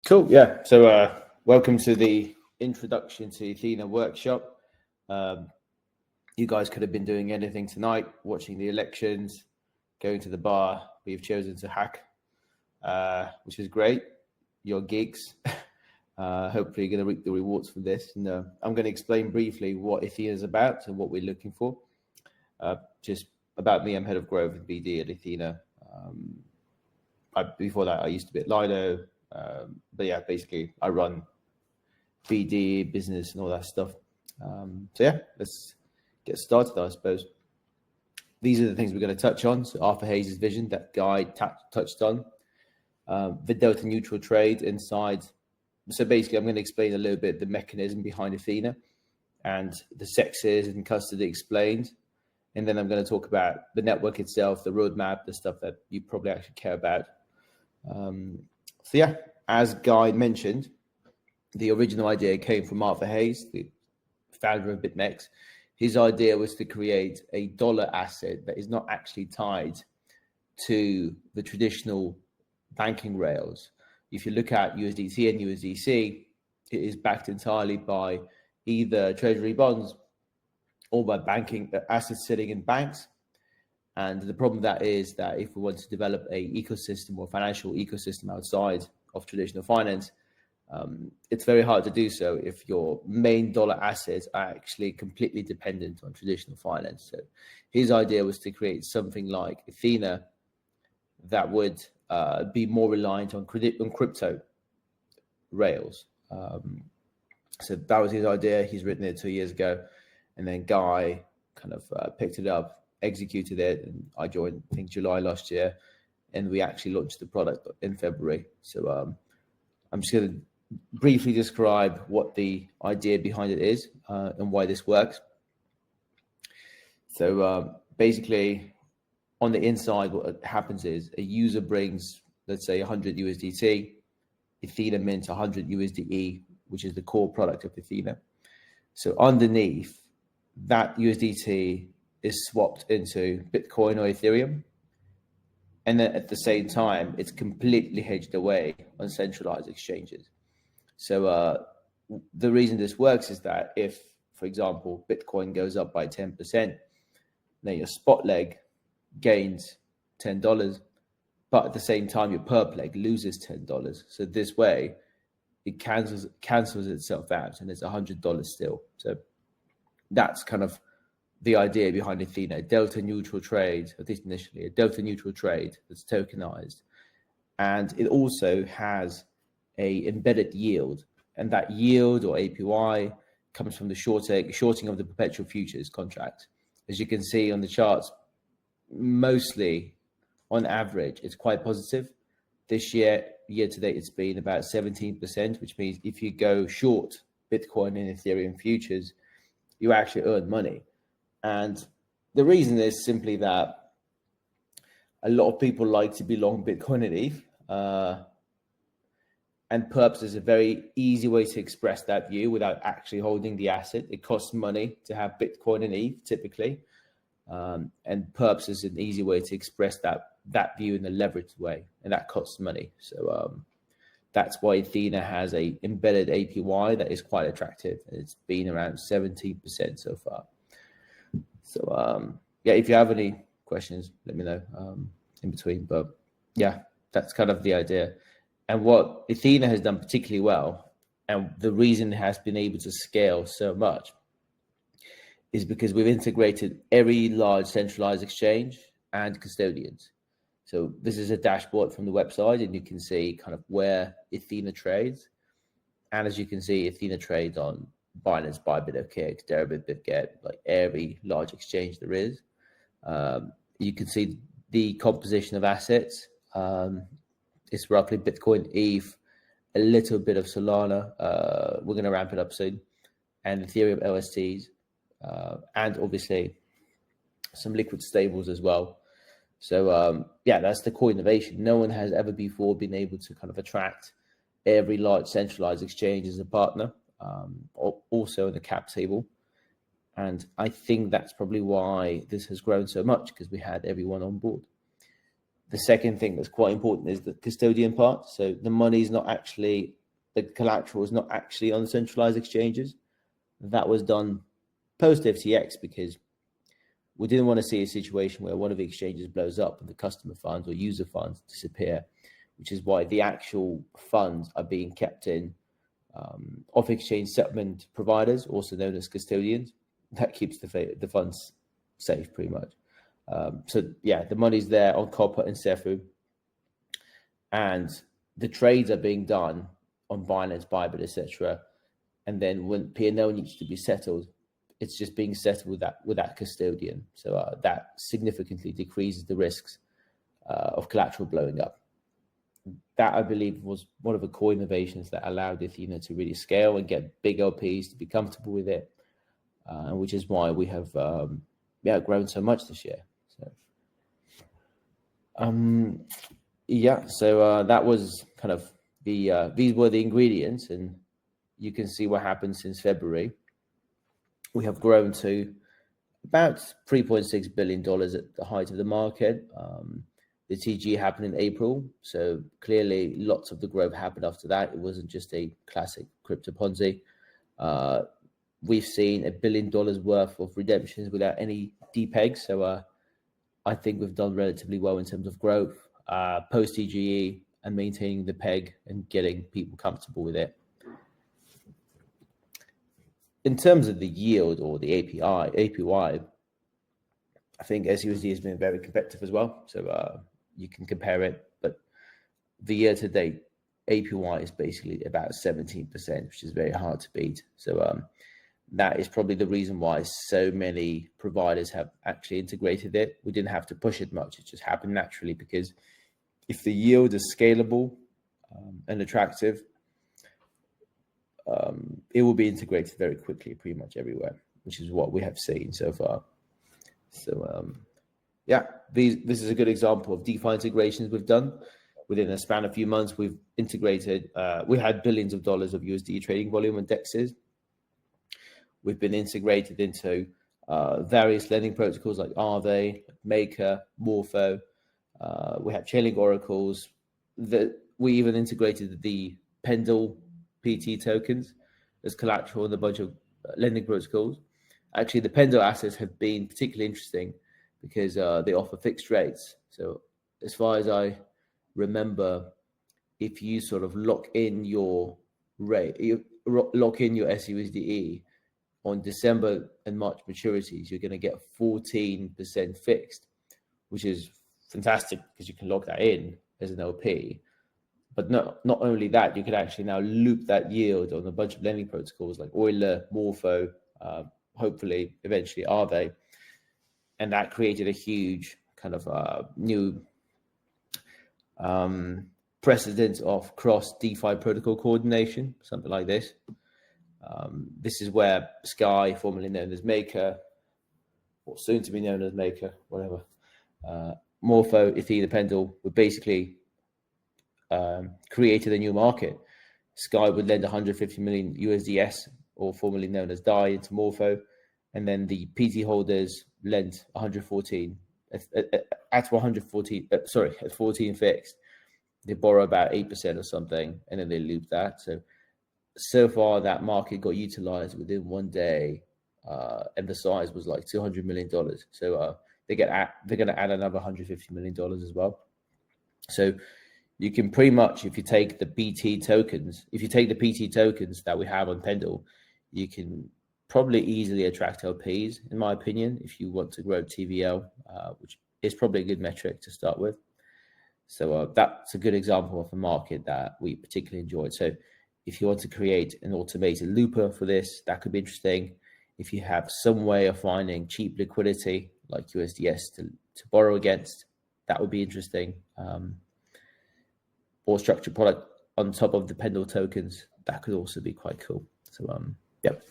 Cool. Yeah. So welcome to the introduction to Ethena workshop. You guys could have been doing anything tonight, watching the elections, going to the bar. We've chosen to hack, which is great. You're geeks. Hopefully you're going to reap the rewards from this. And I'm going to explain briefly what Ethena is about and what we're looking for. Just about me, I'm head of growth and BD at Ethena. Before that, I used to be at Lido. But yeah, basically I run BD, business and all that stuff. So yeah, let's get started, I suppose. These are the things we're going to touch on. So Arthur Hayes' vision that Guy touched on. The delta neutral trade inside. So basically I'm going to explain a little bit the mechanism behind Ethena and the sexes and custody explained. And then I'm going to talk about the network itself, the roadmap, the stuff that you probably actually care about. So yeah, as Guy mentioned, the original idea came from Arthur Hayes, the founder of BitMEX. His idea was to create a dollar asset that is not actually tied to the traditional banking rails. If you look at USDT and USDC, it is backed entirely by either treasury bonds or by banking assets sitting in banks. And the problem that is that if we want to develop a ecosystem or financial ecosystem outside of traditional finance, it's very hard to do so if your main dollar assets are actually completely dependent on traditional finance. So his idea was to create something like Ethena that would be more reliant on crypto rails. So that was his idea. He's written it 2 years ago. And then Guy kind of picked it up, executed it, and I joined, I think, July last year, and we actually launched the product in February. So I'm just going to briefly describe what the idea behind it is and why this works. So basically, on the inside, what happens is a user brings, let's say, 100 USDT, Ethena mints 100 USDe, which is the core product of Ethena. So underneath, that USDT is swapped into Bitcoin or Ethereum. And then at the same time, it's completely hedged away on centralized exchanges. So the reason this works is that if, for example, Bitcoin goes up by 10%, then your spot leg gains $10, but at the same time, your perp leg loses $10. So this way, it cancels itself out, and it's $100 still. So that's kind of the idea behind Ethena, a delta neutral trade, at least initially, a delta neutral trade that's tokenized. And it also has a embedded yield, and that yield or APY comes from the shorting of the perpetual futures contract. As you can see on the charts, mostly on average, it's quite positive. This year to date, it's been about 17%, which means if you go short Bitcoin and Ethereum futures, you actually earn money. And the reason is simply that a lot of people like to be long Bitcoin and ETH. And perps is a very easy way to express that view without actually holding the asset. It costs money to have Bitcoin and ETH typically. And perps is an easy way to express that view in a leveraged way, and that costs money. So that's why Ethena has a embedded APY that is quite attractive. It's been around 17% so far. So yeah, if you have any questions, let me know in between. But yeah, that's kind of the idea. And what Ethena has done particularly well, and the reason it has been able to scale so much, is because we've integrated every large centralized exchange and custodians. So this is a dashboard from the website, and you can see kind of where Ethena trades. And as you can see, Ethena trades on Binance, Bybit, OKX, Deribit, BitGet, like every large exchange there is. You can see the composition of assets. It's roughly Bitcoin, ETH, a little bit of Solana. We're going to ramp it up soon, and Ethereum LSTs, and obviously some liquid stables as well. So yeah, that's the core innovation. No one has ever before been able to kind of attract every large centralized exchange as a partner, also in the cap table. And I think that's probably why this has grown so much, because we had everyone on board. The second thing that's quite important is the custodian part. So the money is not actually, the collateral is not actually on centralized exchanges. That was done post FTX because we didn't want to see a situation where one of the exchanges blows up and the customer funds or user funds disappear, which is why the actual funds are being kept in off-exchange settlement providers, also known as custodians. That keeps the funds safe pretty much. So yeah, the money's there on Copper and Cefu, and the trades are being done on Binance, Bybit, etc. And then when P&L needs to be settled, it's just being settled with that custodian. So that significantly decreases the risks of collateral blowing up. That, I believe, was one of the core innovations that allowed Ethena to really scale and get big LPs to be comfortable with it, which is why we have grown so much this year. So that was kind of these were the ingredients, and you can see what happened since February. We have grown to about $3.6 billion at the height of the market. The TG happened in April, so clearly lots of the growth happened after that. It wasn't just a classic crypto Ponzi. We've seen $1 billion worth of redemptions without any depegs, so I think we've done relatively well in terms of growth, post TGE, and maintaining the peg and getting people comfortable with it. In terms of the yield or the APY, I think SUSD has been very competitive as well. So you can compare it, but the year-to-date APY is basically about 17%, which is very hard to beat. So that is probably the reason why so many providers have actually integrated it. We didn't have to push it much. It just happened naturally, because if the yield is scalable and attractive, it will be integrated very quickly pretty much everywhere, which is what we have seen so far. So yeah, this is a good example of DeFi integrations we've done. Within a span of a few months, we've integrated, we had billions of dollars of USD trading volume on DEXs. We've been integrated into various lending protocols like Aave, Maker, Morpho. We have Chainlink oracles. We even integrated the Pendle PT tokens as collateral in a bunch of lending protocols. Actually, the Pendle assets have been particularly interesting because they offer fixed rates. So as far as I remember, if you sort of lock in your rate, you lock in your SUSDe on December and March maturities, you're going to get 14% fixed, which is fantastic because you can lock that in as an LP. But not only that, you can actually now loop that yield on a bunch of lending protocols like Euler, Morpho, hopefully eventually Aave. And that created a huge kind of new precedent of cross DeFi protocol coordination, something like this. This is where Sky, formerly known as Maker, or soon to be known as Maker, whatever, Morpho, Ethena, Pendle, were basically created a new market. Sky would lend 150 million USDs, or formerly known as DAI, into Morpho, and then the PT holders lent 114 at 14 fixed. They borrow about 8% or something, and then they loop that. So far that market got utilized within 1 day, and the size was like $200 million. So they're going to add another $150 million as well. So you can pretty much, if you take the PT tokens that we have on Pendle, you can probably easily attract LPs, in my opinion, if you want to grow TVL, which is probably a good metric to start with. So that's a good example of a market that we particularly enjoyed. So if you want to create an automated looper for this, that could be interesting. If you have some way of finding cheap liquidity like USDs to borrow against, that would be interesting. Or structured product on top of the Pendle tokens, that could also be quite cool. So yep.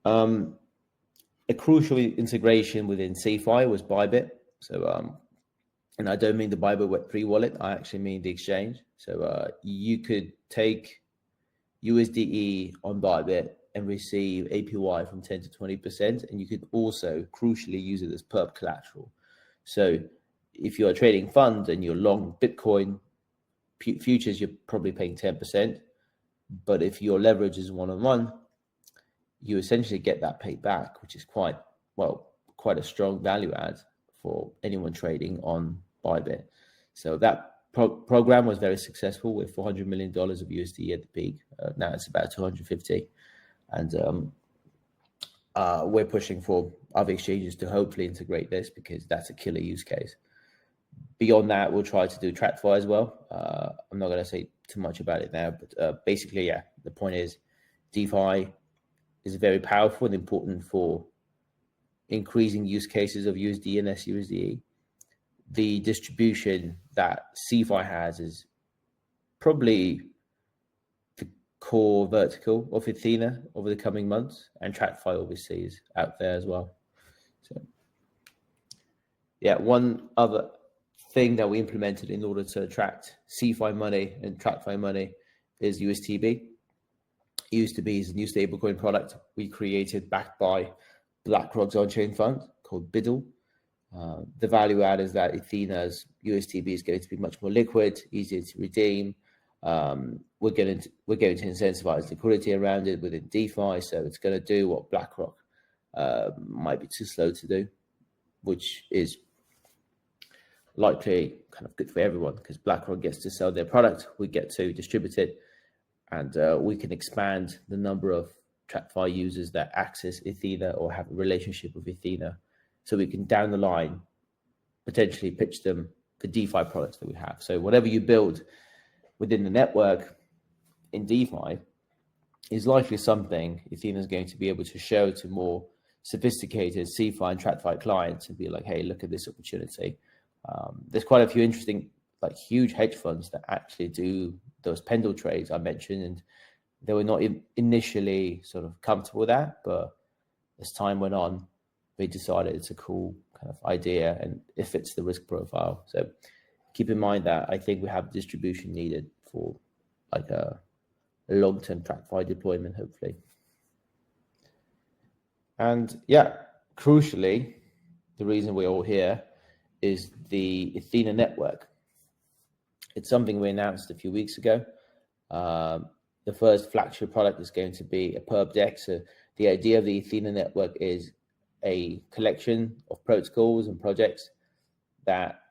A crucial integration within CeFi was Bybit. So and I don't mean the Bybit Web3 wallet, I actually mean the exchange. So you could take USDe on Bybit and receive APY from 10 to 20%, and you could also crucially use it as perp collateral. So if you're trading funds and you're long Bitcoin futures, you're probably paying 10%. But if your leverage is 1-on-1, you essentially get that paid back, which is quite a strong value add for anyone trading on Bybit. So that program was very successful with $400 million of USDe at the peak. Now it's about 250, and we're pushing for other exchanges to hopefully integrate this, because that's a killer use case. Beyond that, we'll try to do TradFi as well. I'm not going to say too much about it now, but basically, yeah, the point is DeFi is very powerful and important for increasing use cases of USD and SUSDe. The distribution that CeFi has is probably the core vertical of Ethena over the coming months, and TradFi obviously is out there as well. So yeah, one other thing that we implemented in order to attract CeFi money and TradFi money is USDe. USDe is a new stablecoin product we created backed by BlackRock's on-chain fund called Pendle. The value add is that Ethena's USDe is going to be much more liquid, easier to redeem. We're going to incentivize liquidity around it within DeFi, so it's going to do what BlackRock might be too slow to do, which is likely kind of good for everyone, because BlackRock gets to sell their product, we get to distribute it, and we can expand the number of TradFi users that access Ethena or have a relationship with Ethena, so we can down the line potentially pitch them the DeFi products that we have. So whatever you build within the network in DeFi is likely something Ethena is going to be able to show to more sophisticated CeFi and TradFi clients and be like, hey, look at this opportunity. There's quite a few interesting, like huge hedge funds that actually do those Pendle trades I mentioned, and they were not initially sort of comfortable with that, but as time went on, they decided it's a cool kind of idea and it fits the risk profile. So keep in mind that I think we have distribution needed for like a long-term TradFi deployment, hopefully. And yeah, crucially, the reason we're all here is the Ethena network. It's something we announced a few weeks ago. The first flagship product is going to be a perp DEX. So the idea of the Ethena network is a collection of protocols and projects that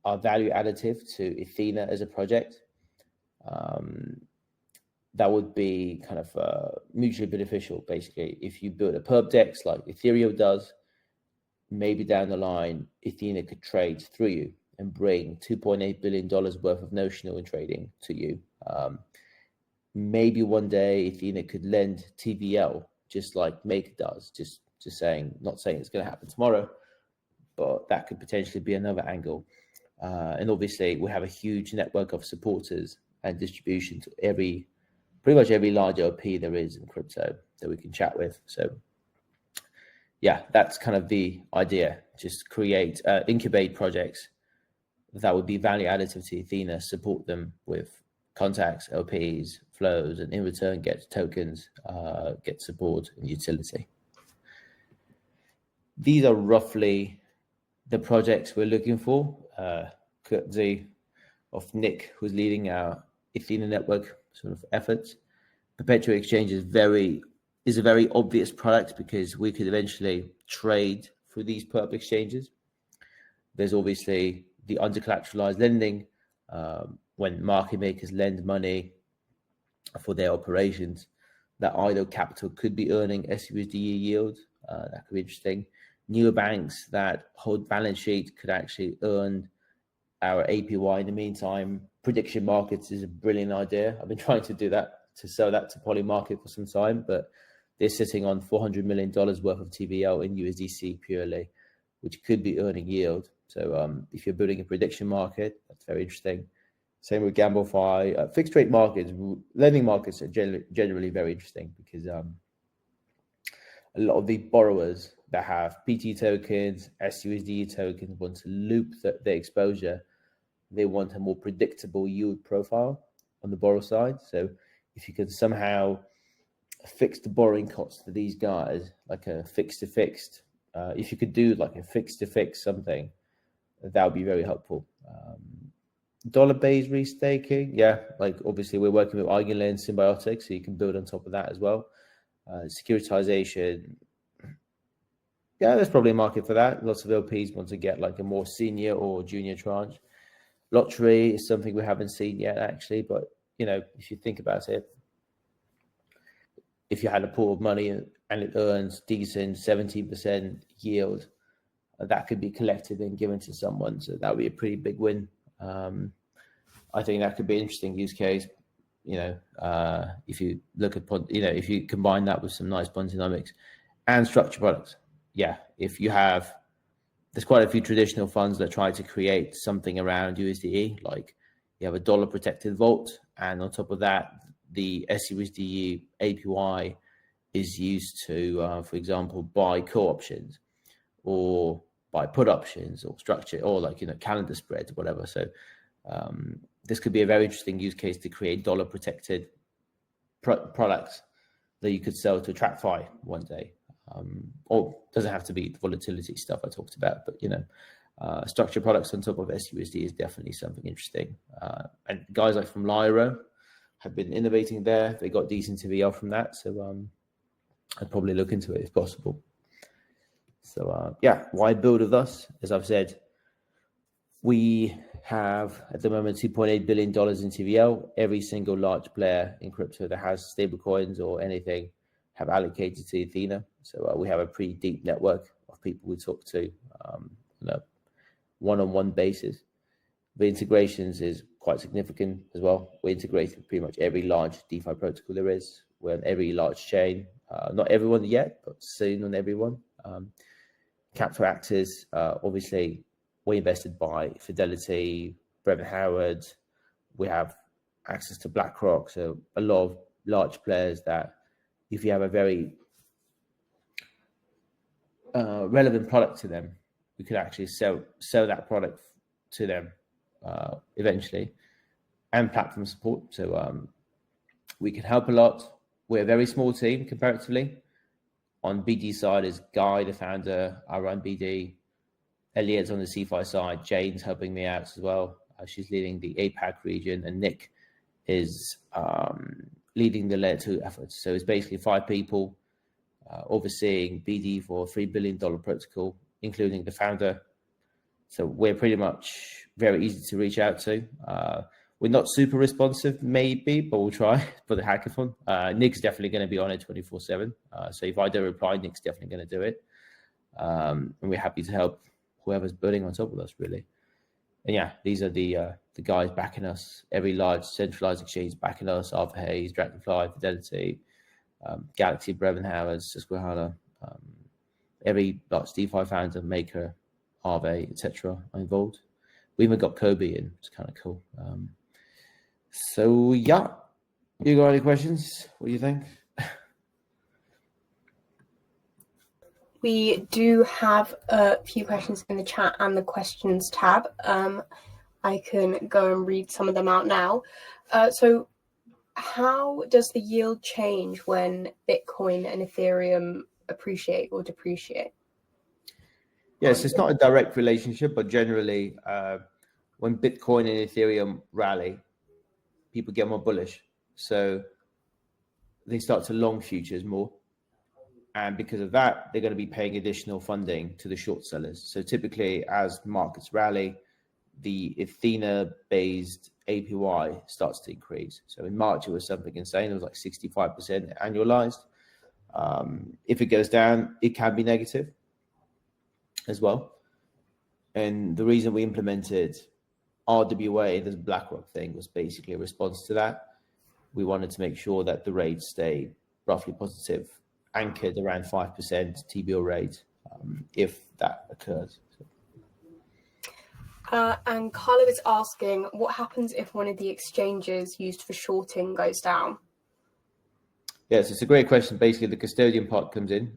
are value additive to Ethena as a project. That would be kind of mutually beneficial, basically. If you build a perp DEX like Ethereum does, maybe down the line, Ethena could trade through you and bring $2.8 billion worth of notional in trading to you. Maybe one day Ethena could lend TVL, just like Make does, just saying, not saying it's going to happen tomorrow, but that could potentially be another angle. And obviously we have a huge network of supporters and distribution to pretty much every large OP there is in crypto that we can chat with. So yeah, that's kind of the idea. Just create, incubate projects that would be value additive to Ethena, support them with contacts, LPs, flows, and in return get tokens, get support and utility. These are roughly the projects we're looking for, courtesy of Nick, who's leading our Ethena network sort of efforts. Perpetual exchange is a very obvious product because we could eventually trade through these perp exchanges. There's obviously the under-collateralized lending, when market makers lend money for their operations, that idle capital could be earning SUSDe yield. That could be interesting. Newer banks that hold balance sheet could actually earn our APY in the meantime. Prediction markets is a brilliant idea. I've been trying to do that, to sell that to Polymarket for some time, but they're sitting on $400 million worth of TVL in USDC purely, which could be earning yield. So if you're building a prediction market, that's very interesting. Same with GambleFi. Fixed rate markets, lending markets are generally very interesting because a lot of the borrowers that have PT tokens, SUSD tokens want to loop their exposure. They want a more predictable yield profile on the borrower side. So if you can somehow fix the borrowing costs for these guys, like a fixed to fixed, if you could do like a fixed to fixed something that would be very helpful. Dollar-based restaking, yeah, like obviously we're working with Eigenlayer and Symbiotic, so you can build on top of that as well. Securitization, yeah, there's probably a market for that. Lots of LPs want to get like a more senior or junior tranche. Lottery is something we haven't seen yet, actually, but you know, if you think about it, if you had a pool of money and it earns decent 17% yield, that could be collected and given to someone. So that would be a pretty big win. I think that could be an interesting use case. You know, if you look at, you know, if you combine that with some nice Pontonomics and structured products. Yeah, if you have, there's quite a few traditional funds that try to create something around USDe, like you have a dollar protected vault, and on top of that, the SUSDe APY is used to, for example, buy call options or buy put options or structure or like, you know, calendar spreads or whatever. So this could be a very interesting use case to create dollar protected products that you could sell to TradFi one day. Or doesn't have to be the volatility stuff I talked about, but you know, structured products on top of SUSD is definitely something interesting. And guys like from Lyra have been innovating there. They got decent TVL from that, so I'd probably look into it if possible. So yeah, why build with us? As I've said, we have at the moment $2.8 billion in TVL. Every single large player in crypto that has stablecoins or anything have allocated to Ethena. So we have a pretty deep network of people we talk to on a one-on-one basis. The integrations is quite significant as well. We're integrated with pretty much every large DeFi protocol there is. We're on every large chain. Not everyone yet, but soon on everyone. Capital Actors, obviously, we're invested by Fidelity, Brevan Howard. We have access to BlackRock. So a lot of large players that if you have a very relevant product to them, we could actually sell that product to them eventually, and platform support. So we can help a lot. We're a very small team comparatively. On BD side is Guy, the founder. I run BD. Elliot's on the CeFi side. Jane's helping me out as well. She's leading the APAC region, and Nick is leading the layer 2 efforts. So it's basically 5 people overseeing BD for $3 billion protocol, including the founder. So we're pretty much very easy to reach out to. We're not super responsive, maybe, but we'll try for the hackathon. Nick's definitely going to be on it 24/7. So if I don't reply, Nick's definitely going to do it. And we're happy to help whoever's building on top of us, really. And yeah, these are the guys backing us. Every large centralized exchange backing us: Aave, Dragonfly, Fidelity, Galaxy, Brevan Howard, Susquehanna. Every large DeFi founder, maker, Aave, etc. are involved. We even got Kobe in. It's kind of cool. So yeah, you got any questions? What do you think? We do have a few questions in the chat and the questions tab. I can go and read some of them out now. So how does the yield change when Bitcoin and Ethereum appreciate or depreciate? Yes, it's not a direct relationship, but generally when Bitcoin and Ethereum rally, people get more bullish. So they start to long futures more. And because of that, they're going to be paying additional funding to the short sellers. So typically, as markets rally, the Ethena-based APY starts to increase. So in March, it was something insane. It was like 65% annualized. If it goes down, it can be negative as well. And the reason we implemented RWA, this BlackRock thing, was basically a response to that. We wanted to make sure that the rates stay roughly positive, anchored around 5% TBO rate, if that occurs. And Carlo is asking, what happens if one of the exchanges used for shorting goes down? Yes, it's a great question. Basically, the custodian part comes in.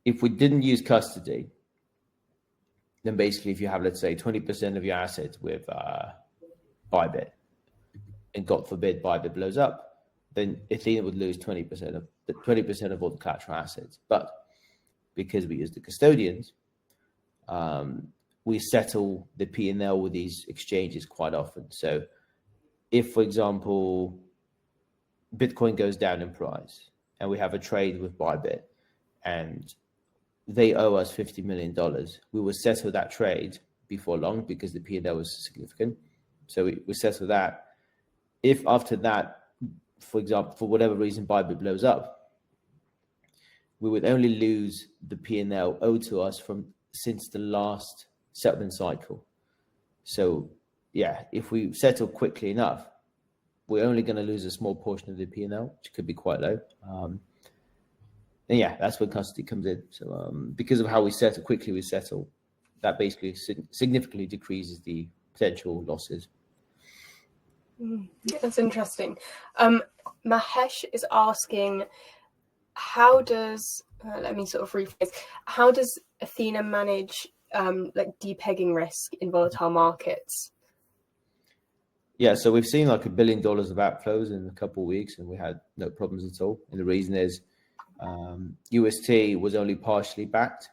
If we didn't use custody, then basically if you have, let's say, 20% of your assets with Bybit, and God forbid Bybit blows up, then Ethena would lose 20% of all the collateral assets. But because we use the custodians, we settle the P&L with these exchanges quite often. So if, for example, Bitcoin goes down in price and we have a trade with Bybit and they owe us $50 million, we will settle that trade before long because the P&L was significant. So we settle that. If after that, for example, for whatever reason, Bybit blows up, we would only lose the P&L owed to us since the last settlement cycle. So yeah, if we settle quickly enough, we're only going to lose a small portion of the P&L, which could be quite low. And yeah, that's where custody comes in. So because of how we settle, quickly we settle, that basically significantly decreases the potential losses. That's interesting. Mahesh is asking, how does, let me sort of rephrase, how does Ethena manage like de-pegging risk in volatile markets? Yeah, so we've seen like $1 billion of outflows in a couple of weeks and we had no problems at all. And the reason is UST was only partially backed.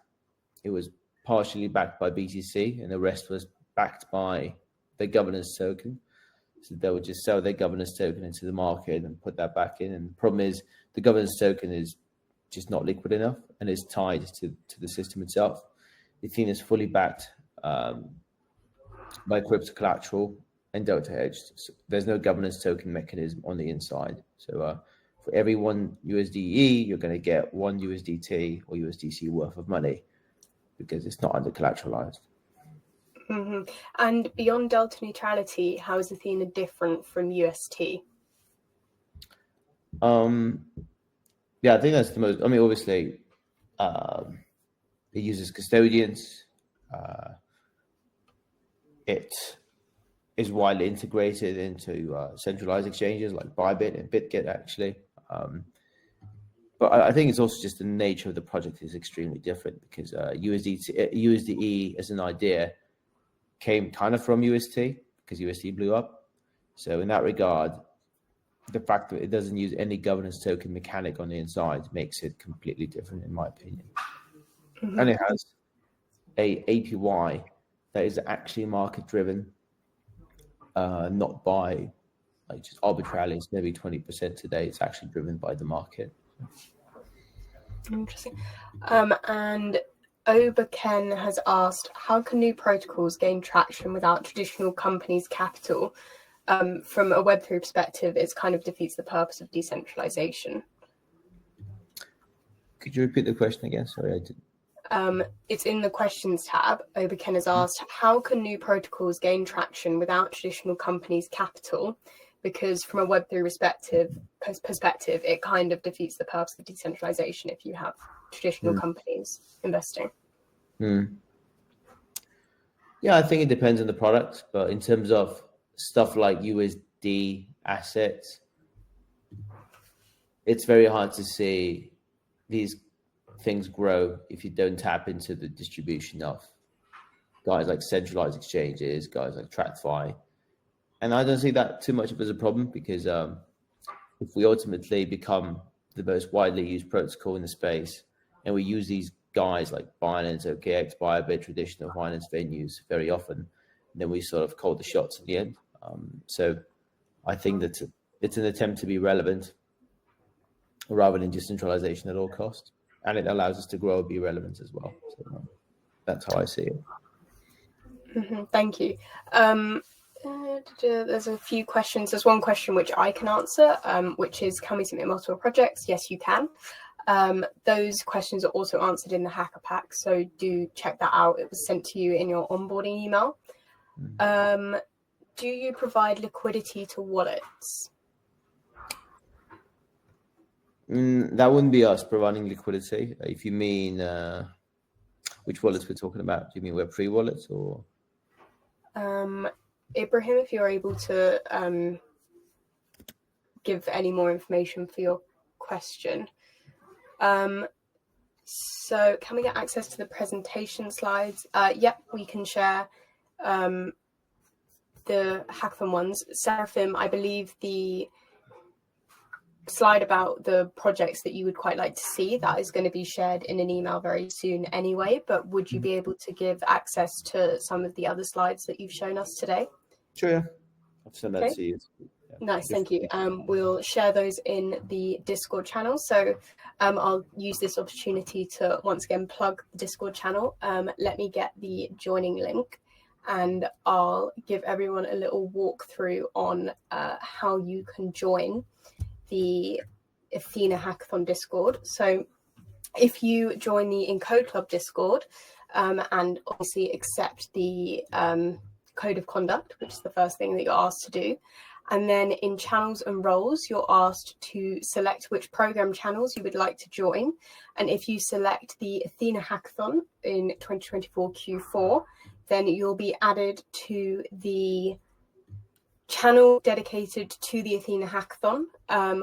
It was partially backed by BTC and the rest was backed by the governance token. So they would just sell their governance token into the market and put that back in. And the problem is the governance token is just not liquid enough and is tied to the system itself. Ethereum is fully backed by crypto collateral and delta-hedged. So there's no governance token mechanism on the inside. So for every one USDe, you're going to get one USDT or USDC worth of money because it's not under collateralized. Mm-hmm. And beyond delta neutrality, how is Ethena different from UST? Yeah, I think that's the most. I mean, obviously, it uses custodians. It is widely integrated into centralized exchanges like Bybit and BitGet, actually. But I think it's also just the nature of the project is extremely different because USDe as an idea came kind of from UST because UST blew up. So in that regard, the fact that it doesn't use any governance token mechanic on the inside makes it completely different, in my opinion. Mm-hmm. And it has a APY that is actually market driven, not by like just arbitrarily. It's maybe 20% today. It's actually driven by the market. Interesting. And Oberken has asked, how can new protocols gain traction without traditional companies' capital? From a Web3 perspective, it kind of defeats the purpose of decentralization. Could you repeat the question again? Sorry, I didn't. It's in the questions tab. Oberken has asked, how can new protocols gain traction without traditional companies' capital? Because from a Web3 perspective, it kind of defeats the purpose of decentralization if you have traditional companies investing. Yeah, I think it depends on the product, but in terms of stuff like USD assets, it's very hard to see these things grow if you don't tap into the distribution of guys like centralized exchanges, guys like TradFi. And I don't see that too much of as a problem because if we ultimately become the most widely used protocol in the space and we use these guys like Binance, OKX, Bybit, traditional finance venues very often, then we sort of call the shots at the end. So I think that it's an attempt to be relevant rather than decentralization at all costs. And it allows us to grow and be relevant as well. So that's how I see it. Mm-hmm, thank you. There's a few questions. There's one question which I can answer, which is, can we submit multiple projects? Yes, you can. Those questions are also answered in the hacker pack, so do check that out. It was sent to you in your onboarding email. Do you provide liquidity to wallets? That wouldn't be us providing liquidity. If you mean which wallets we're talking about, do you mean Web3 wallets or? Ibrahim, if you're able to give any more information for your question. So can we get access to the presentation slides? Yep, we can share the hackathon ones. Seraphim, I believe the slide about the projects that you would quite like to see. That is going to be shared in an email very soon anyway, but would you be able to give access to some of the other slides that you've shown us today? Sure, yeah. I'll send that to you. Yeah. Nice, thank you. We'll share those in the Discord channel. So I'll use this opportunity to once again plug the Discord channel. Let me get the joining link and I'll give everyone a little walkthrough on how you can join the Ethena Hackathon Discord. So if you join the Encode Club Discord and obviously accept the code of conduct, which is the first thing that you're asked to do, and then in channels and roles, you're asked to select which program channels you would like to join. And if you select the Ethena Hackathon in 2024 Q4, then you'll be added to the channel dedicated to the Ethena Hackathon.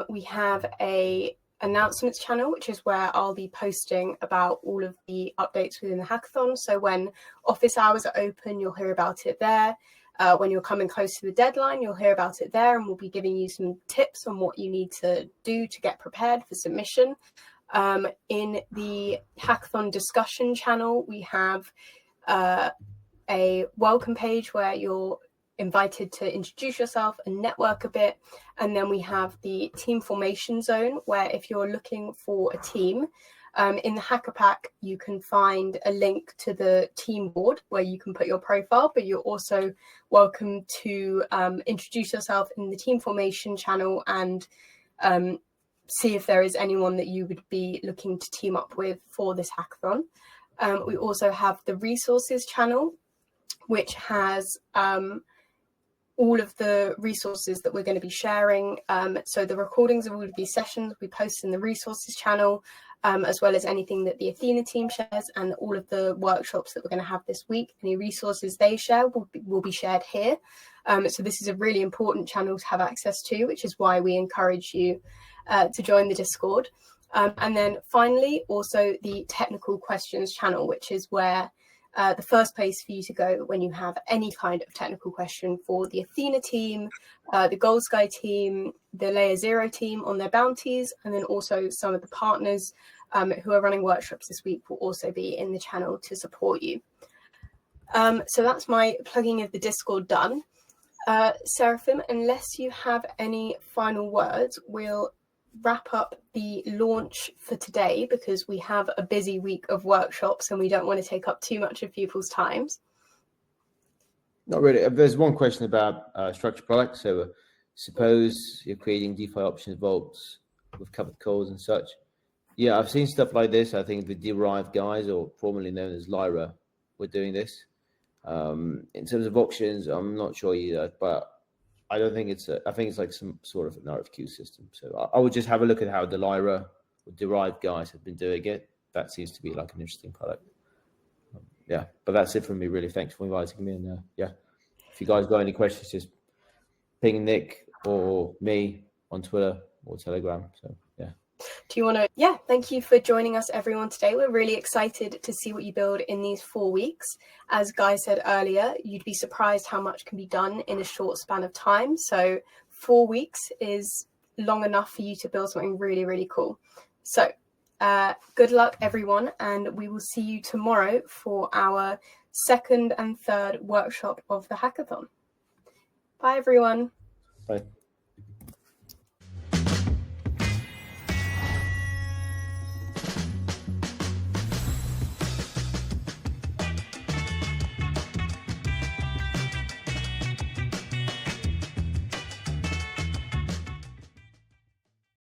We have a announcements channel, which is where I'll be posting about all of the updates within the hackathon. So when office hours are open, you'll hear about it there. When you're coming close to the deadline, you'll hear about it there, and we'll be giving you some tips on what you need to do to get prepared for submission. In the hackathon discussion channel, we have a welcome page where you're invited to introduce yourself and network a bit. And then we have the team formation zone, where if you're looking for a team, in the Hacker Pack, you can find a link to the team board where you can put your profile, but you're also welcome to introduce yourself in the team formation channel and see if there is anyone that you would be looking to team up with for this hackathon. We also have the resources channel, which has all of the resources that we're going to be sharing. So the recordings of all of these sessions we post in the resources channel, as well as anything that the Ethena team shares and all of the workshops that we're going to have this week. Any resources they share will be shared here. So this is a really important channel to have access to, which is why we encourage you to join the Discord. And then finally, also the technical questions channel, which is where the first place for you to go when you have any kind of technical question for the Ethena team, the Gold Sky team, the Layer Zero team on their bounties, and then also some of the partners who are running workshops this week will also be in the channel to support you. So that's my plugging of the Discord done. Seraphim, unless you have any final words, we'll wrap up the launch for today because we have a busy week of workshops and we don't want to take up too much of people's times. Not really. There's one question about structured products. So suppose you're creating DeFi options vaults with covered calls and such. Yeah, I've seen stuff like this. I think the Derived guys, or formerly known as Lyra, were doing this. In terms of options, I'm not sure either, but I don't think it's I think it's like some sort of an RFQ system. So I would just have a look at how the Lyra or Derived guys have been doing it. That seems to be like an interesting product. Yeah, but that's it from me, really. Thanks for inviting me. And yeah, if you guys got any questions, just ping Nick or me on Twitter or Telegram. So yeah. Do you want to? Yeah, thank you for joining us, everyone, today. We're really excited to see what you build in these 4 weeks. As Guy said earlier, you'd be surprised how much can be done in a short span of time. So 4 weeks is long enough for you to build something really, really cool. So good luck, everyone, and we will see you tomorrow for our second and third workshop of the hackathon. Bye, everyone. Bye.